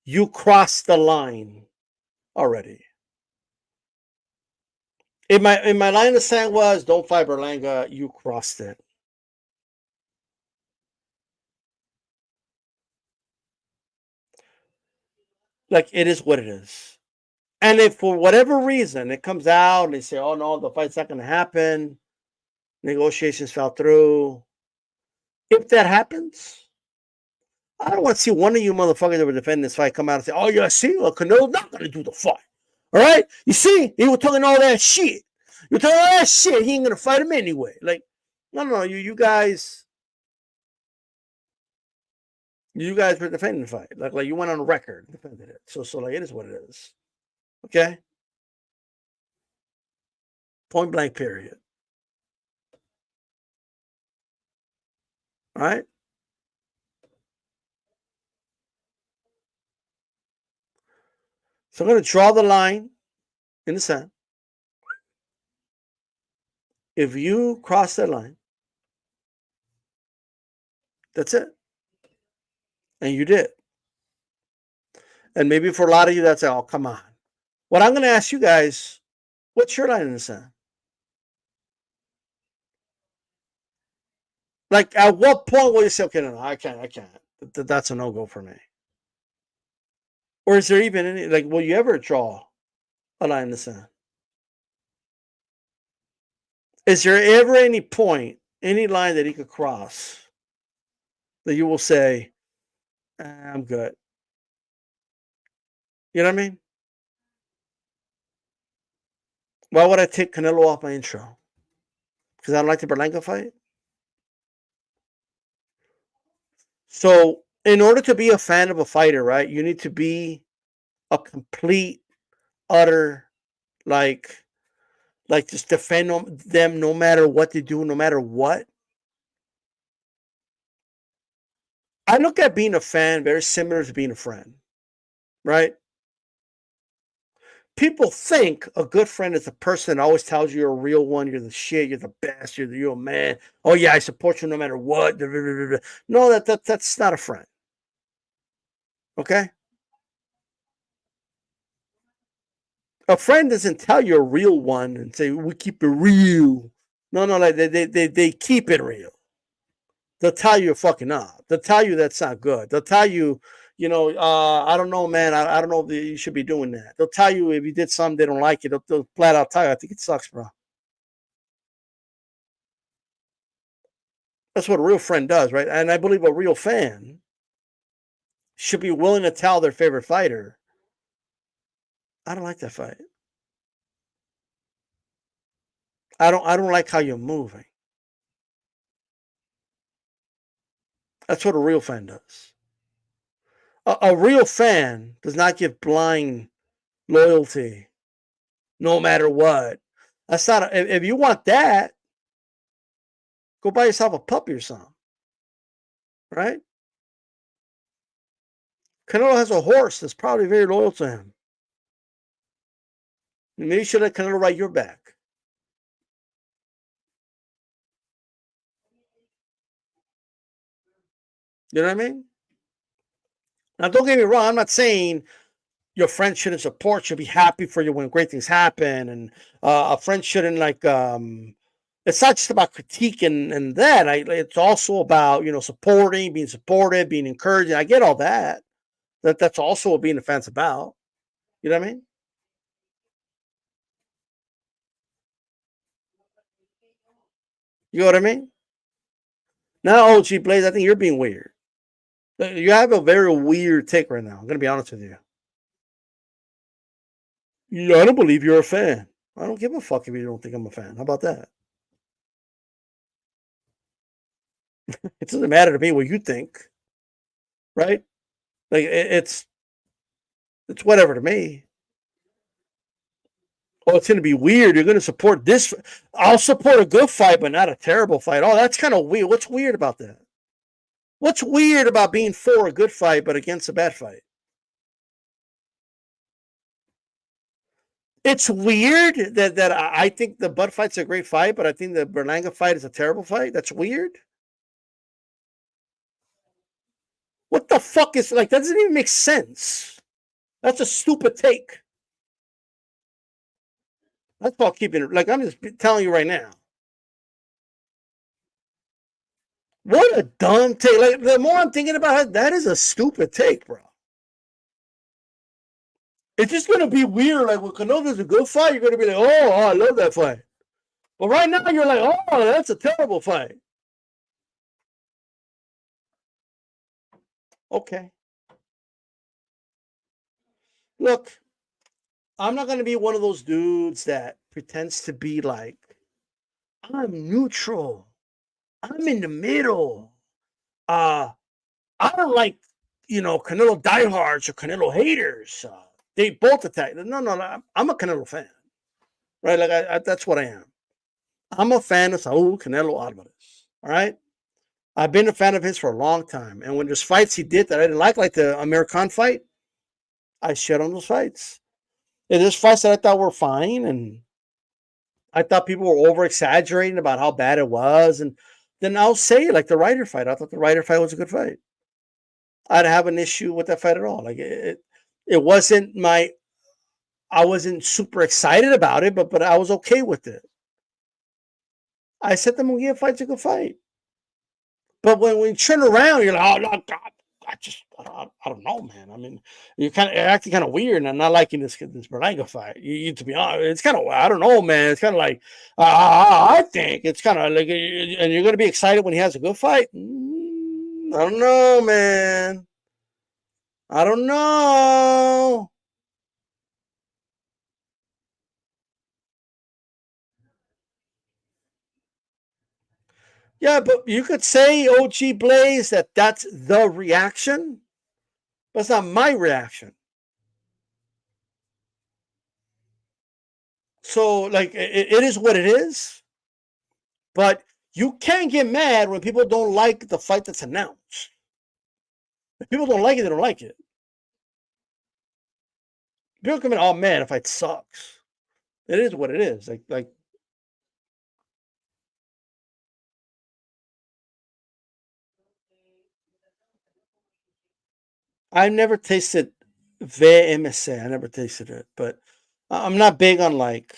S3: You crossed the line already. In my line in the sand was don't fight Berlanga. You crossed it. Like it is what it is. And if for whatever reason it comes out and they say, "Oh no, the fight's not going to happen," negotiations fell through. If that happens, I don't want to see one of you motherfuckers that were defending this fight come out and say, "Oh yeah, see, Canelo's not going to do the fight." All right, you see, he was talking all that shit. You're talking all that shit. He ain't going to fight him anyway. Like, no, you guys were defending the fight. Like you went on record defended it. So like it is what it is. Okay, point blank. Period. All right. So I'm going to draw the line in the sand. If you cross that line, that's it. And you did. And maybe for a lot of you, that's, oh, come on. What I'm going to ask you guys, what's your line in the sand? Like, at what point will you say, okay, no, I can't. That's a no-go for me. Or is there even any, like, will you ever draw a line in the sand? Is there ever any point, any line that he could cross that you will say, I'm good? You know what I mean? Why would I take Canelo off my intro? Because I don't like the Berlanga fight? So, in order to be a fan of a fighter, right, you need to be a complete, utter, like just defend them no matter what they do, no matter what. I look at being a fan very similar to being a friend, right? People think a good friend is a person that always tells you you're a real one, you're the shit, you're the best, you're a man. Oh yeah, I support you no matter what. No, that's not a friend. Okay? A friend doesn't tell you a real one and say we keep it real. No, like they keep it real. They'll tell you you're fucking up. They'll tell you that's not good. They'll tell you, I don't know, man. I don't know if you should be doing that. They'll tell you if you did something they don't like it. They'll flat out tell you. I think it sucks, bro. That's what a real friend does, right? And I believe a real fan should be willing to tell their favorite fighter, I don't like that fight. I don't like how you're moving. That's what a real fan does. A real fan does not give blind loyalty, no matter what. That's not. If you want that, go buy yourself a puppy or something, right? Canelo has a horse that's probably very loyal to him. Maybe you should let Canelo ride your back. You know what I mean? Now, don't get me wrong. I'm not saying your friend shouldn't support you, be happy for you when great things happen, and a friend shouldn't like. It's not just about critique and that. It's also about supporting, being supportive, being encouraging. I get all that. That's also what being a fan's about. You know what I mean? You know what I mean? Now, OG Blaze, I think you're being weird. You have a very weird take right now. I'm gonna be honest with you. Yeah, I don't believe you're a fan. I don't give a fuck if you don't think I'm a fan. How about that? It doesn't matter to me what you think, right? Like it's whatever to me. Oh, it's gonna be weird. You're gonna support this. I'll support a good fight, but not a terrible fight. Oh, that's kind of weird. What's weird about that? What's weird about being for a good fight but against a bad fight? It's weird that I think the Bud fight's a great fight, but I think the Berlanga fight is a terrible fight. That's weird. What the fuck is like? That doesn't even make sense. That's a stupid take. That's called keeping it. Like I'm just telling you right now. What a dumb take. Like the more I'm thinking about it, that is a stupid take, bro. It's just gonna be weird. Like when Canelo's a good fight, you're gonna be like, oh, I love that fight. But right now, you're like, oh, that's a terrible fight. Okay. Look, I'm not gonna be one of those dudes that pretends to be like, I'm neutral. I'm in the middle. Uh, I don't like, Canelo diehards or Canelo haters. They both attack. No, no, no. I'm a Canelo fan, right? Like that's what I am. I'm a fan of Saul Canelo Alvarez. All right. I've been a fan of his for a long time, and when there's fights he did that I didn't like the American fight, I shit on those fights. And there's fights that I thought were fine, and I thought people were over exaggerating about how bad it was, and then I'll say like the Ryder fight. I thought the Ryder fight was a good fight. I'd have an issue with that fight at all. Like it wasn't my. I wasn't super excited about it, but I was okay with it. I said the Munguia fight's a good fight. But when we turn around, you're like, oh, no, God, I don't know, man. I mean, you're kind of acting kind of weird, and I'm not liking this Berlanga fight. To be honest, it's kind of, I don't know, man. It's kind of like, I think it's kind of like, and you're going to be excited when he has a good fight. I don't know, man. I don't know. Yeah, but you could say, OG Blaze, that's the reaction. But it's not my reaction. So, like, it is what it is. But you can't get mad when people don't like the fight that's announced. If people don't like it, they don't like it. People come in, oh man, the fight sucks. It is what it is. Like I never tasted VMSA. I never tasted it, but I'm not big on like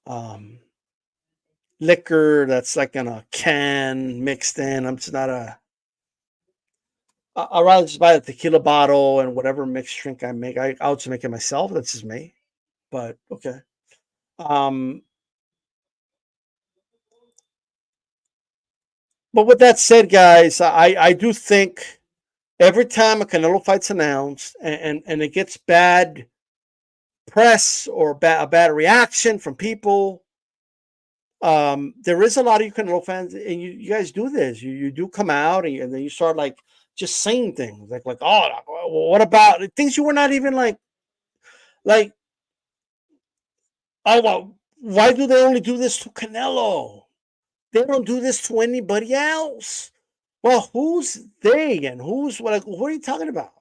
S3: um liquor that's like in a can mixed in. I'm just not a. I'd rather just buy a tequila bottle and whatever mixed drink I make. I'll just make it myself. That's just me. But okay. Um, but with that said, guys, I do think every time a Canelo fight's announced and it gets bad press or a bad reaction from people, There is a lot of you Canelo fans, and you guys do this. You do come out, and then you start like just saying things like oh, what about things you were not even like oh well, why do they only do this to Canelo? They don't do this to anybody else. Well, who's they and who's what are you talking about?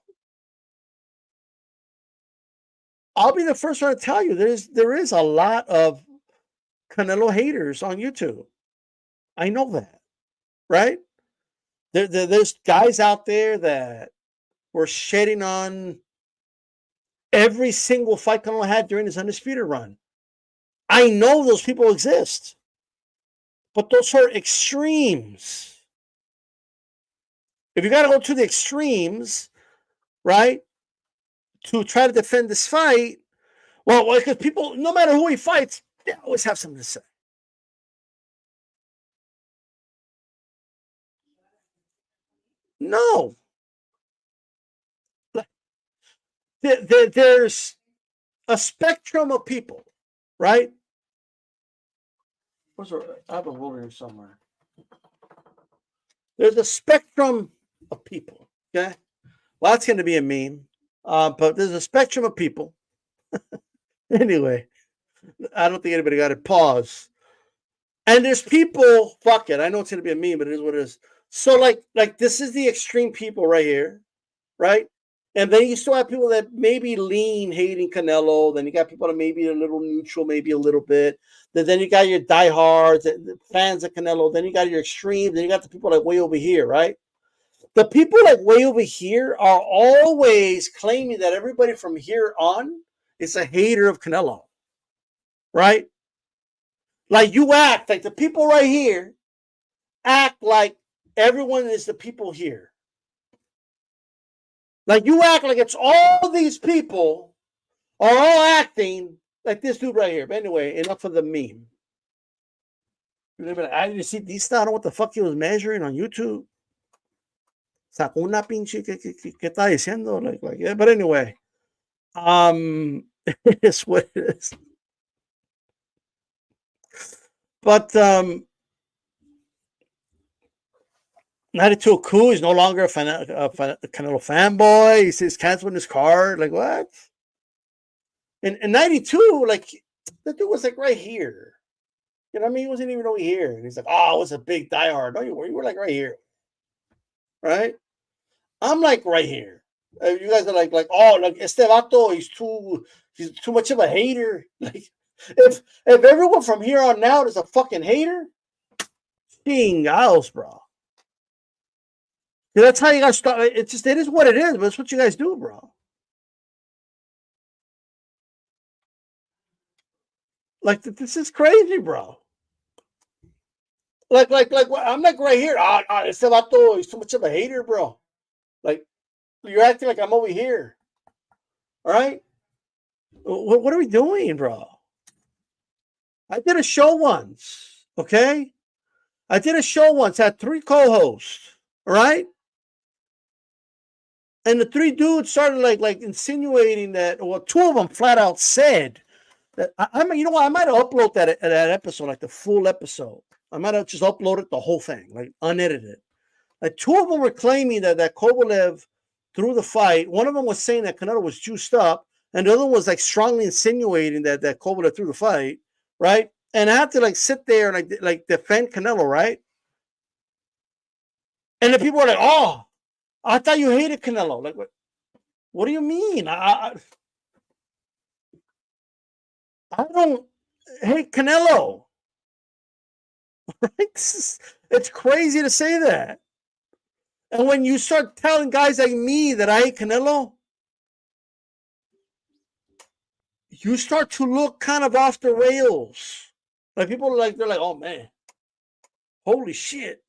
S3: I'll be the first one to tell you there is a lot of Canelo haters on YouTube. I know that, right? There's guys out there that were shitting on every single fight Canelo had during his undisputed run. I know those people exist, but those are extremes. If you got to go to the extremes, right, to try to defend this fight, well, because people, no matter who he fights, they always have something to say. No, there's a spectrum of people, right? I have a ruler here somewhere. There's a spectrum of people. Okay, well, that's going to be a meme, but there's a spectrum of people. Anyway, I don't think anybody got it. Pause. And there's people. Fuck it. I know it's going to be a meme, but it is what it is. So, like this is the extreme people right here, right? And then you still have people that maybe lean hating Canelo. Then you got people that maybe a little neutral, maybe a little bit. Then you got your diehards, the fans of Canelo. Then you got your extreme. Then you got the people like way over here, right? The people like way over here are always claiming that everybody from here on is a hater of Canelo, right? Like you act like the people right here act like everyone is the people here. Like you act like it's all these people are all acting like this dude right here. But anyway, enough of the meme. I didn't see this. I don't know what the fuck he was measuring on YouTube. Sacó una pinche que está diciendo like yeah. But anyway, it's what it is. But 92 Coup is no longer a Canelo fanboy. He says canceling his card. Like what? In 92, like the dude was like right here. You know what I mean? He wasn't even over here. And he's like, oh, I was a big diehard. No, you were. You were like right here. Right? I'm like right here. You guys are like, oh, like este vato, he's too much of a hater. Like, if everyone from here on out is a fucking hater, chingados, bro. That's how you guys start. It is what it is, but it's what you guys do, bro. Like this is crazy, bro. Like I'm like right here. Este vato, he's too much of a hater, bro. Like you're acting like I'm over here. All right. What are we doing, bro? I did a show once. Okay. I did a show once. Had 3 co-hosts. All right. And the 3 dudes started like insinuating that, well, 2 of them flat out said that I mean, you know what? I might have uploaded that episode, like the full episode. I might have just uploaded the whole thing, like unedited. Like 2 of them were claiming that Kovalev threw the fight. One of them was saying that Canelo was juiced up, and the other one was like strongly insinuating that Kovalev threw the fight, right? And I had to like sit there and like defend Canelo, right? And the people were like, "Oh, I thought you hated Canelo." Like, what do you mean? I don't hate Canelo. It's crazy to say that. And when you start telling guys like me that I hate Canelo, you start to look kind of off the rails. Like people are like, they're like, oh man, holy shit.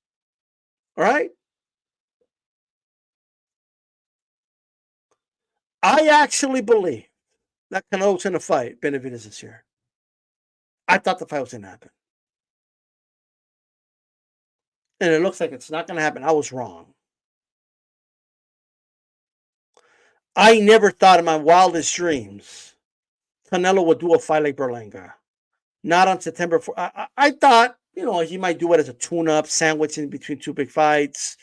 S3: All right. I actually believe that Canelo's going to fight Benavidez this year. I thought the fight was going to happen. And it looks like it's not going to happen. I was wrong. I never thought in my wildest dreams Canelo would do a fight like Berlanga. not on September 4th. I thought, he might do it as a tune-up sandwich in between two big fights.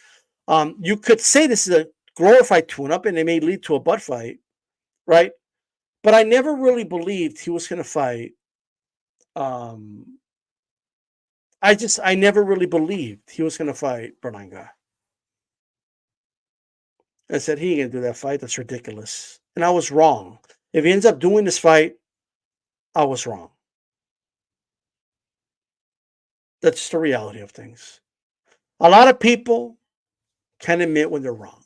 S3: You could say this is a glorified tune-up, and it may lead to a butt fight, right? But I never really believed he was going to fight. I never really believed he was going to fight Berlanga. I said, he ain't going to do that fight. That's ridiculous. And I was wrong. If he ends up doing this fight, I was wrong. That's just the reality of things. A lot of people can admit when they're wrong,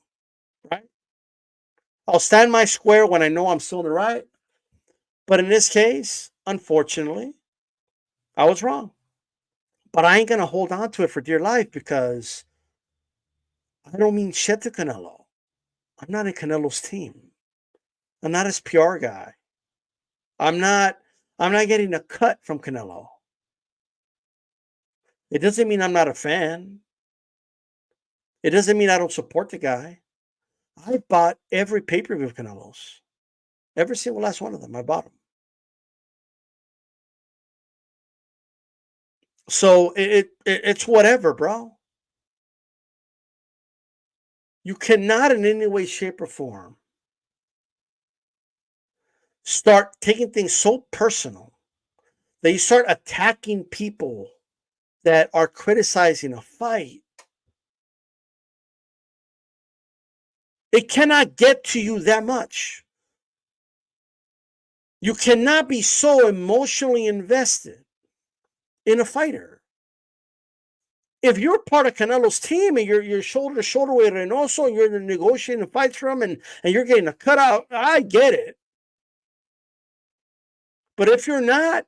S3: right? I'll stand my square when I know I'm still in the right. But in this case, unfortunately, I was wrong. But I ain't going to hold on to it for dear life because I don't mean shit to Canelo. I'm not in Canelo's team. I'm not his PR guy. I'm not getting a cut from Canelo. It doesn't mean I'm not a fan. It doesn't mean I don't support the guy. I bought every pay-per-view of Canelo's. Every single last one of them. I bought them. So it's whatever, bro. You cannot in any way, shape, or form start taking things so personal that you start attacking people that are criticizing a fight. It cannot get to you that much. You cannot be so emotionally invested in a fighter. If you're part of Canelo's team and you're shoulder to shoulder with Reynoso and you're negotiating fights for him and you're getting a cutout, I get it. But if you're not,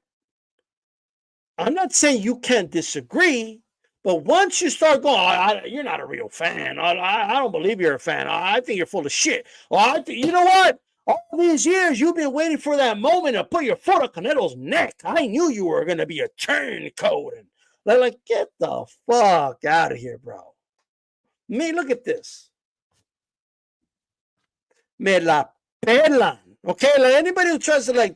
S3: I'm not saying you can't disagree, but once you start going, you're not a real fan. I don't believe you're a fan. I think you're full of shit. You know what? All these years you've been waiting for that moment to put your foot on Canelo's neck. I knew you were going to be a turncoat. And like, get the fuck out of here, bro. Look at this. Me la pelan. Okay, like anybody who tries to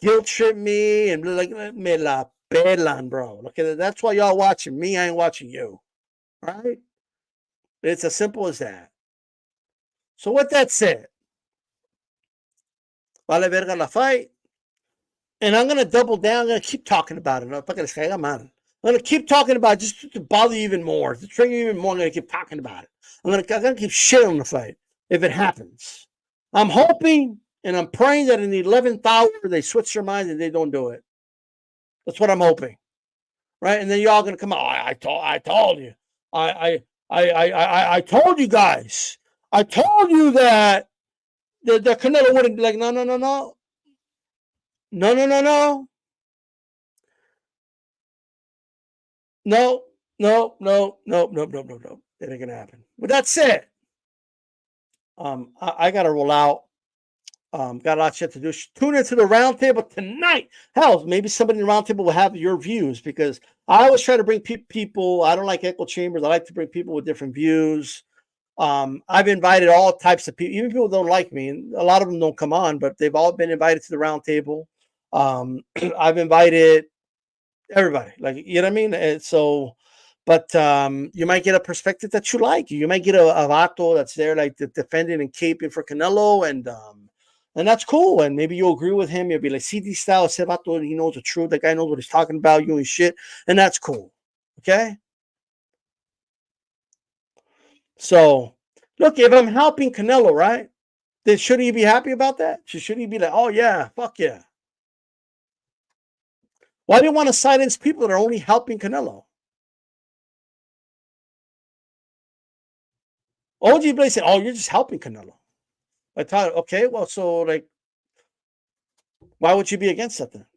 S3: guilt trip me and me la pelan, bro. Okay, that's why y'all watching me. I ain't watching you. Right? It's as simple as that. So with that said, vale verga la fight. And I'm going to double down. I'm going to keep talking about it. I'm going to keep talking about it just to bother you even more. To trigger you even more, I'm going to keep talking about it. I'm going to keep shit on the fight if it happens. I'm hoping and I'm praying that in the 11th hour they switch their minds and they don't do it. That's what I'm hoping. Right? And then y'all going to come out. I told you. I told you guys. I told you that the Canelo wouldn't be like, no. No. No. It ain't gonna happen. With that said, I gotta roll out. Got a lot of shit to do. Tune into the roundtable tonight. Hell, maybe somebody in the roundtable will have your views because I always try to bring people. I don't like echo chambers. I like to bring people with different views. I've invited all types of people, even people who don't like me, and a lot of them don't come on, but they've all been invited to the roundtable. I've invited everybody, you know what I mean? And so, but you might get a perspective that you like. You might get a vato that's there, defending and caping for Canelo, and that's cool. And maybe you'll agree with him. You'll be like, CD style, ese vato, he knows the truth. That guy knows what he's talking about, you and shit, and that's cool. Okay. So, look, if I'm helping Canelo, right, then shouldn't you be happy about that? Shouldn't you be like, oh, yeah, fuck yeah? Why do you want to silence people that are only helping Canelo? OG Blaze said, oh, you're just helping Canelo. I thought, okay, well, so, why would you be against that then?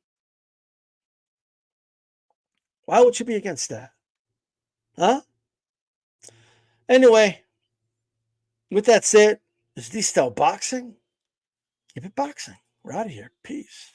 S3: Why would you be against that? Huh? Anyway, with that said, is this still boxing? Keep it boxing. We're out of here. Peace.